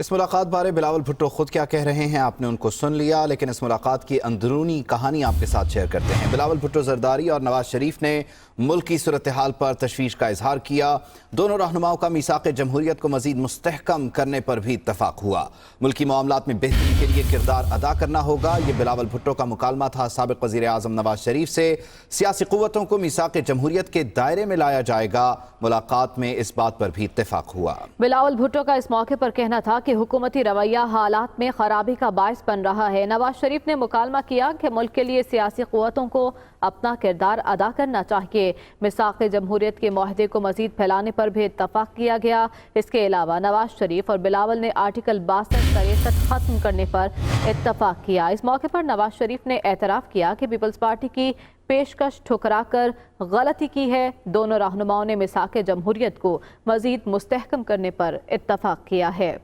اس ملاقات بارے بلاول بھٹو خود کیا کہہ رہے ہیں آپ نے ان کو سن لیا، لیکن اس ملاقات کی اندرونی کہانی آپ کے ساتھ شیئر کرتے ہیں۔ بلاول بھٹو زرداری اور نواز شریف نے ملک کی صورتحال پر تشویش کا اظہار کیا۔ دونوں رہنماؤں کا میثاق جمہوریت کو مزید مستحکم کرنے پر بھی اتفاق ہوا۔ ملکی معاملات میں بہتری کے لیے کردار ادا کرنا ہوگا، یہ بلاول بھٹو کا مکالمہ تھا۔ سابق وزیر اعظم نواز شریف سے سیاسی قوتوں کو میثاق جمہوریت کے دائرے میں لایا جائے گا۔ ملاقات میں اس بات پر بھی اتفاق ہوا۔ بلاول بھٹو کا اس موقع پر کہنا تھا کہ حکومتی رویہ حالات میں خرابی کا باعث بن رہا ہے۔ نواز شریف نے مکالمہ کیا کہ ملک کے لیے سیاسی قوتوں کو اپنا کردار ادا کرنا چاہیے۔ میثاق جمہوریت کے معاہدے کو مزید پھیلانے پر بھی اتفاق کیا گیا۔ اس کے علاوہ نواز شریف اور بلاول نے آرٹیکل 62-63 ختم کرنے پر اتفاق کیا۔ اس موقع پر نواز شریف نے اعتراف کیا کہ پیپلز پارٹی کی پیشکش ٹھکرا کر غلطی کی ہے۔ دونوں رہنماؤں نے میثاق جمہوریت کو مزید مستحکم کرنے پر اتفاق کیا ہے۔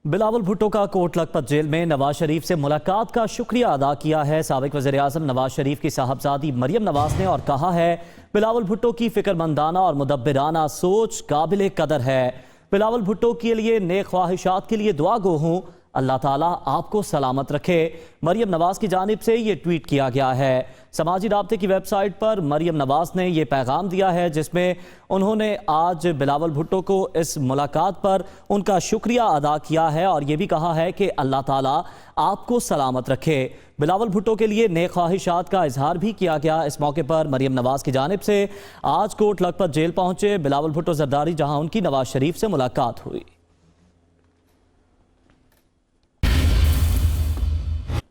بلاول بھٹو کا کوٹ لکھپت جیل میں نواز شریف سے ملاقات کا شکریہ ادا کیا ہے۔ سابق وزیر اعظم نواز شریف کی صاحبزادی مریم نواز نے اور کہا ہے بلاول بھٹو کی فکر مندانہ اور مدبرانہ سوچ قابل قدر ہے۔ بلاول بھٹو کے لیے نیک خواہشات کے لیے دعا گو ہوں، اللہ تعالیٰ آپ کو سلامت رکھے۔ مریم نواز کی جانب سے یہ ٹویٹ کیا گیا ہے۔ سماجی رابطے کی ویب سائٹ پر مریم نواز نے یہ پیغام دیا ہے جس میں انہوں نے آج بلاول بھٹو کو اس ملاقات پر ان کا شکریہ ادا کیا ہے اور یہ بھی کہا ہے کہ اللہ تعالیٰ آپ کو سلامت رکھے۔ بلاول بھٹو کے لیے نیک خواہشات کا اظہار بھی کیا گیا۔ اس موقع پر مریم نواز کی جانب سے آج کوٹ لکھپت جیل پہنچے بلاول بھٹو زرداری، جہاں ان کی نواز شریف سے ملاقات ہوئی۔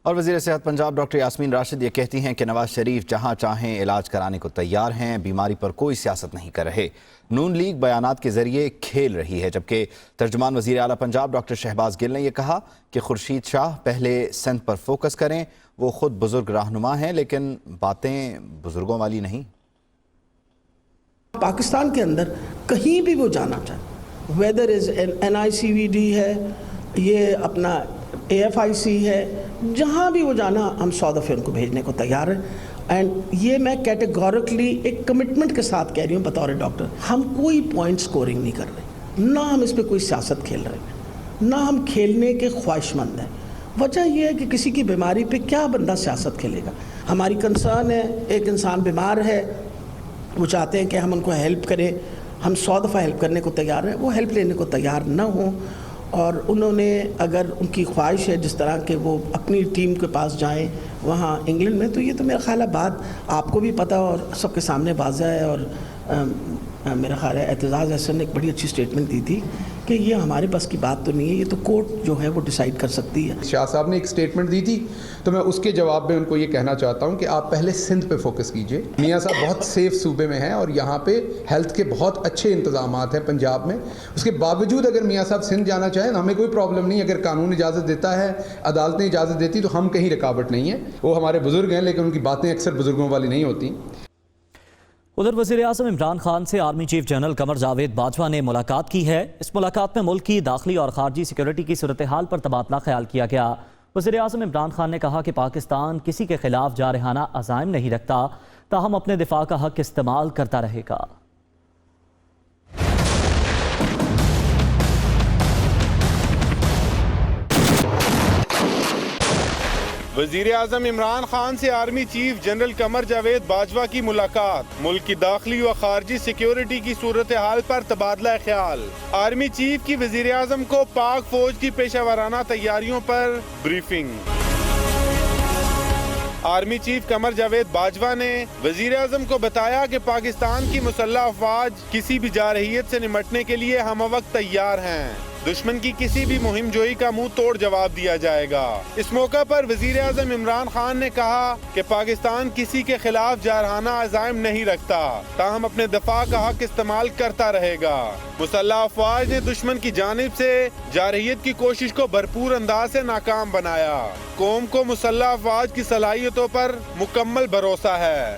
اور وزیر صحت پنجاب ڈاکٹر یاسمین راشد یہ کہتی ہیں کہ نواز شریف جہاں چاہیں علاج کرانے کو تیار ہیں، بیماری پر کوئی سیاست نہیں کر رہے۔ نون لیگ بیانات کے ذریعے کھیل رہی ہے، جبکہ ترجمان وزیر اعلیٰ پنجاب ڈاکٹر شہباز گل نے یہ کہا کہ خورشید شاہ پہلے سندھ پر فوکس کریں، وہ خود بزرگ رہنما ہیں لیکن باتیں بزرگوں والی نہیں۔ پاکستان کے اندر کہیں بھی وہ جانا چاہے، ویدر از NICVD ہے، یہ اپنا AFIC ہے، جہاں بھی وہ جانا ہم 100 دفعہ ان کو بھیجنے کو تیار ہیں۔ اینڈ یہ میں کیٹیگورکلی ایک کمٹمنٹ کے ساتھ کہہ رہی ہوں بطور ڈاکٹر، ہم کوئی پوائنٹ سکورنگ نہیں کر رہے، نہ ہم اس پہ کوئی سیاست کھیل رہے ہیں، نہ ہم کھیلنے کے خواہش مند ہیں۔ وجہ یہ ہے کہ کسی کی بیماری پہ کیا بندہ سیاست کھیلے گا۔ ہماری کنسرن ہے، ایک انسان بیمار ہے، وہ چاہتے ہیں کہ ہم ان کو ہیلپ کریں، ہم 100 دفعہ ہیلپ کرنے کو تیار ہیں، وہ ہیلپ لینے کو تیار نہ ہوں، اور انہوں نے اگر ان کی خواہش ہے جس طرح کہ وہ اپنی ٹیم کے پاس جائیں وہاں انگلینڈ میں، تو یہ تو میرا خیال ہے بات آپ کو بھی پتہ اور سب کے سامنے واضح ہے۔ اور میرا خیال ہے اعتزاز احسن نے ایک بڑی اچھی سٹیٹمنٹ دی تھی کہ یہ ہمارے پاس کی بات تو نہیں ہے، یہ تو کورٹ جو ہے وہ ڈیسائیڈ کر سکتی ہے۔ شاہ صاحب نے ایک سٹیٹمنٹ دی تھی تو میں اس کے جواب میں ان کو یہ کہنا چاہتا ہوں کہ آپ پہلے سندھ پہ فوکس کیجئے۔ میاں صاحب بہت سیف صوبے میں ہیں اور یہاں پہ ہیلتھ کے بہت اچھے انتظامات ہیں پنجاب میں، اس کے باوجود اگر میاں صاحب سندھ جانا چاہیں ہمیں کوئی پرابلم نہیں، اگر قانون اجازت دیتا ہے، عدالتیں اجازت دیتی تو ہم کہیں رکاوٹ نہیں ہے۔ وہ ہمارے بزرگ ہیں لیکن ان کی باتیں اکثر بزرگوں والی نہیں ہوتی۔ ادھر وزیر اعظم عمران خان سے army chief general Qamar Javed Bajwa نے ملاقات کی ہے۔ اس ملاقات میں ملک کی داخلی اور خارجی سیکیورٹی کی صورتحال پر تبادلہ خیال کیا گیا۔ وزیر اعظم عمران خان نے کہا کہ پاکستان کسی کے خلاف جارحانہ عزائم نہیں رکھتا، تاہم اپنے دفاع کا حق استعمال کرتا رہے گا۔ وزیر اعظم عمران خان سے army chief general Qamar Javed Bajwa کی ملاقات، ملک کی داخلی و خارجی سیکیورٹی کی صورتحال پر تبادلہ خیال۔ آرمی چیف کی وزیر اعظم کو پاک فوج کی پیشہ ورانہ تیاریوں پر بریفنگ۔ آرمی چیف قمر جاوید باجوہ نے وزیر اعظم کو بتایا کہ پاکستان کی مسلح افواج کسی بھی جارحیت سے نمٹنے کے لیے ہم وقت تیار ہیں، دشمن کی کسی بھی مہم جوئی کا منہ توڑ جواب دیا جائے گا۔ اس موقع پر وزیر اعظم عمران خان نے کہا کہ پاکستان کسی کے خلاف جارحانہ عزائم نہیں رکھتا، تاہم اپنے دفاع کا حق استعمال کرتا رہے گا۔ مسلح افواج نے دشمن کی جانب سے جارحیت کی کوشش کو بھرپور انداز سے ناکام بنایا۔ قوم کو مسلح افواج کی صلاحیتوں پر مکمل بھروسہ ہے۔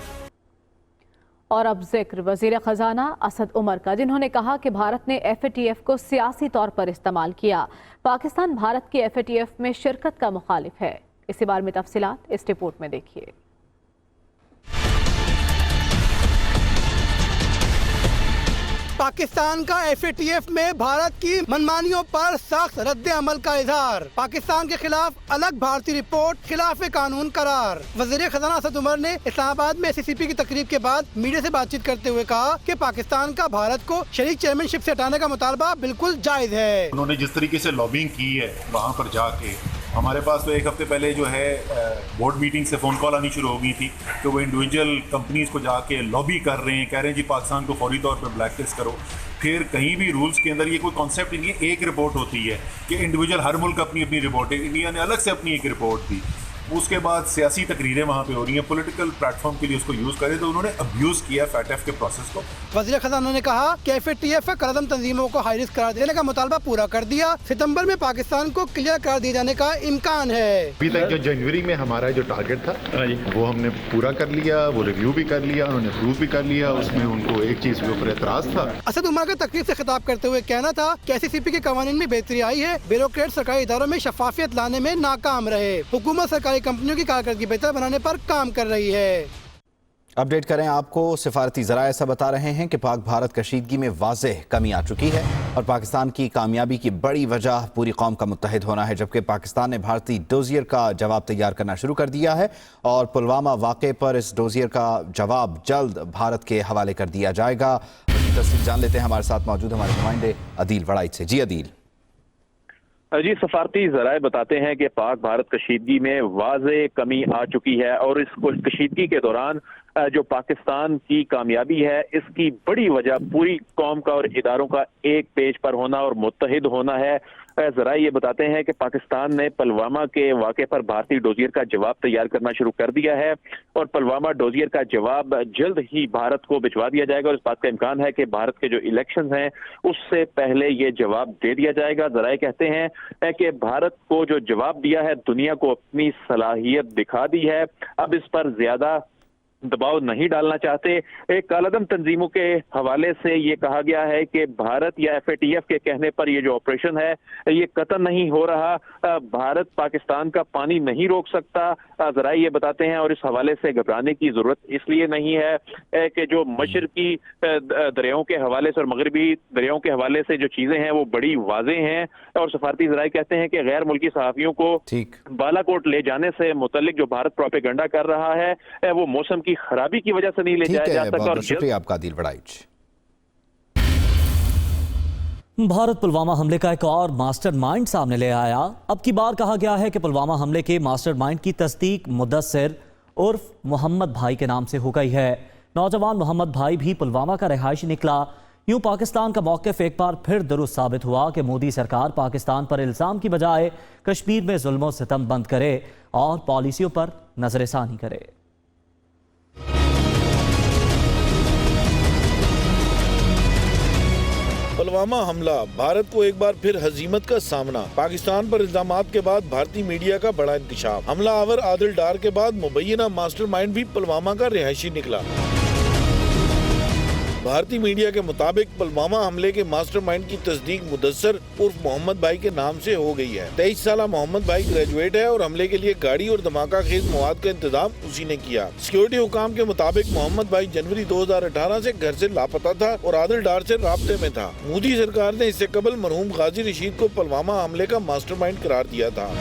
اور اب ذکر وزیر خزانہ اسد عمر کا، جنہوں نے کہا کہ بھارت نے FATF کو سیاسی طور پر استعمال کیا۔ پاکستان بھارت کی FATF میں شرکت کا مخالف ہے۔ اسی بارے میں تفصیلات اس رپورٹ میں دیکھیے۔ پاکستان کا FATF میں بھارت کی منمانیوں پر سخت رد عمل کا اظہار، پاکستان کے خلاف الگ بھارتی رپورٹ خلاف قانون قرار۔ وزیر خزانہ اسد عمر نے اسلام آباد میں SCCP کی تقریب کے بعد میڈیا سے بات چیت کرتے ہوئے کہا کہ پاکستان کا بھارت کو شریک چیئرمین شپ سے ہٹانے کا مطالبہ بالکل جائز ہے۔ انہوں نے جس طریقے سے لابنگ کی ہے وہاں پر جا کے، ہمارے پاس تو ایک ہفتے پہلے جو ہے بورڈ میٹنگ سے فون کال آنی شروع ہو گئی تھی کہ وہ انڈیویجول کمپنیز کو جا کے لابی کر رہے ہیں، کہہ رہے ہیں جی پاکستان کو فوری طور پہ بلیک لسٹ کرو۔ پھر کہیں بھی رولز کے اندر یہ کوئی کانسیپٹ نہیں ہے، ایک رپورٹ ہوتی ہے کہ انڈیویجول ہر ملک اپنی اپنی رپورٹ ہے، انڈیا نے الگ سے اپنی ایک رپورٹ دی۔ اس کے بعد سیاسی تقریریں وہاں پہ ہو رہی ہیں، پولیٹیکل پلیٹ فارم کے لیے اس کو یوز کرے، تو انہوں نے ابیوز کیا FATF کے پروسیس کو۔ وزیر خزانہ نے کہا کہ FATF کالعدم تنظیموں کو ہائی رسک قرار دینے کا مطالبہ پورا کر دیا، ستمبر میں پاکستان کو کلیئر قرار دیے جانے کا امکان ہے۔ ابھی تک جو جنوری میں ہمارا جو ٹارگٹ تھا وہ ہم نے پورا کر لیا، وہ ریویو بھی کر لیا، انہوں نے اپروو بھی کر لیا۔ اس میں ان کو ایک چیز کے اوپر اعتراض تھا۔ اسد عمر کا تقریب سے خطاب کرتے ہوئے کہنا تھا کہ SCCP کے قوانین میں بہتری آئی ہے، بیوروکریٹ سرکاری اداروں میں شفافیت لانے میں ناکام رہے، حکومت سرکاری کمپنیوں کی کارکردگی بہتر بنانے پر کام کر رہی ہے۔ اپڈیٹ کریں آپ کو، سفارتی ذرائع ایسا بتا رہے ہیں کہ پاک بھارت کشیدگی میں واضح کمی آ چکی ہے اور پاکستان کی کامیابی کی بڑی وجہ پوری قوم کا متحد ہونا ہے، جبکہ پاکستان نے بھارتی ڈوزیئر کا جواب تیار کرنا شروع کر دیا ہے اور پلوامہ واقعے پر اس ڈوزیئر کا جواب جلد بھارت کے حوالے کر دیا جائے گا۔ مزید تفصیل جان لیتے ہیں، ہمارے ساتھ موجود ہمارے نمائندے عدیل وڑائچ سے۔ جی عدیل۔ جی، سفارتی ذرائع بتاتے ہیں کہ پاک بھارت کشیدگی میں واضح کمی آ چکی ہے اور اس کشیدگی کے دوران جو پاکستان کی کامیابی ہے اس کی بڑی وجہ پوری قوم کا اور اداروں کا ایک پیج پر ہونا اور متحد ہونا ہے۔ ذرائع یہ بتاتے ہیں کہ پاکستان نے پلوامہ کے واقعے پر بھارتی ڈوزیئر کا جواب تیار کرنا شروع کر دیا ہے اور پلوامہ ڈوزیئر کا جواب جلد ہی بھارت کو بھجوا دیا جائے گا اور اس بات کا امکان ہے کہ بھارت کے جو الیکشنز ہیں اس سے پہلے یہ جواب دے دیا جائے گا۔ ذرائع کہتے ہیں کہ بھارت کو جو جواب دیا ہے دنیا کو اپنی صلاحیت دکھا دی ہے، اب اس پر زیادہ دباؤ نہیں ڈالنا چاہتے۔ ایک کالعدم تنظیموں کے حوالے سے یہ کہا گیا ہے کہ بھارت یا FATF کے کہنے پر یہ جو آپریشن ہے یہ قطع نہیں ہو رہا، بھارت پاکستان کا پانی نہیں روک سکتا۔ ذرائع یہ بتاتے ہیں اور اس حوالے سے گھبرانے کی ضرورت اس لیے نہیں ہے کہ جو مشرقی دریاؤں کے حوالے سے اور مغربی دریاؤں کے حوالے سے جو چیزیں ہیں وہ بڑی واضح ہیں اور سفارتی ذرائع کہتے ہیں کہ غیر ملکی صحافیوں کو بالا کوٹ لے جانے سے متعلق جو بھارت پروپیگنڈا کر رہا ہے وہ موسم کی خرابی کی وجہ سے نہیں لے جایا جا سکتا۔ بہت شکریہ آپ کا عدیل وڑائچ۔ بھارت پلوامہ حملے کا ایک اور ماسٹر مائنڈ سامنے لے آیا۔ اب کی بار کہا گیا ہے کہ پلوامہ حملے کے ماسٹر مائنڈ کی تصدیق مدثر عرف محمد بھائی کے نام سے ہو گئی ہے۔ نوجوان محمد بھائی بھی پلوامہ کا رہائشی نکلا۔ یوں پاکستان کا موقف ایک بار پھر درست ثابت ہوا کہ مودی سرکار پاکستان پر الزام کی بجائے کشمیر میں ظلم و ستم بند کرے اور پالیسیوں پر نظر ثانی کرے۔ پلوامہ حملہ، بھارت کو ایک بار پھر ہزیمت کا سامنا، پاکستان پر الزامات کے بعد بھارتی میڈیا کا بڑا انکشاف، حملہ آور عادل ڈار کے بعد مبینہ ماسٹر مائنڈ بھی پلوامہ کا رہائشی نکلا۔ بھارتی میڈیا کے مطابق پلوامہ حملے کے ماسٹر مائنڈ کی تصدیق مدثر عرف محمد بھائی کے نام سے ہو گئی ہے۔ 23 سالہ محمد بھائی گریجویٹ ہے اور حملے کے لیے گاڑی اور دھماکہ خیز مواد کا انتظام اسی نے کیا۔ سیکیورٹی حکام کے مطابق محمد بھائی جنوری 2018 سے گھر سے لاپتہ تھا اور عادل ڈار سے رابطے میں تھا۔ مودی سرکار نے اس سے قبل مرحوم غازی رشید کو پلوامہ حملے کا ماسٹر مائنڈ قرار دیا تھا۔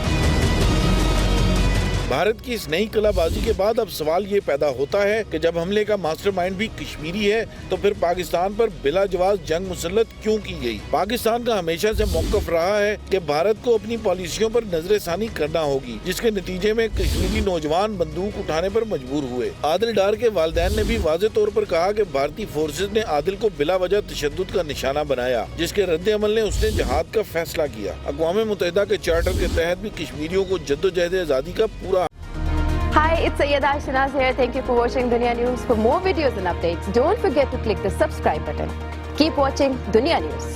بھارت کی اس نئی کلا بازی کے بعد اب سوال یہ پیدا ہوتا ہے کہ جب حملے کا ماسٹر مائنڈ بھی کشمیری ہے تو پھر پاکستان پر بلا جواز جنگ مسلط کیوں کی گئی؟ پاکستان کا ہمیشہ سے موقف رہا ہے کہ بھارت کو اپنی پالیسیوں پر نظر ثانی کرنا ہوگی، جس کے نتیجے میں کشمیری نوجوان بندوق اٹھانے پر مجبور ہوئے۔ عادل ڈار کے والدین نے بھی واضح طور پر کہا کہ بھارتی فورسز نے عادل کو بلا وجہ تشدد کا نشانہ بنایا، جس کے رد عمل نے اس نے جہاد کا فیصلہ کیا۔ اقوام متحدہ کے چارٹر کے تحت بھی کشمیریوں کو جدوجہد آزادی کا پورا Hi, it's Sayyeda Shanaz here. Thank you for watching Dunya News. For more videos and updates, don't forget to click the subscribe button. Keep watching Dunya News.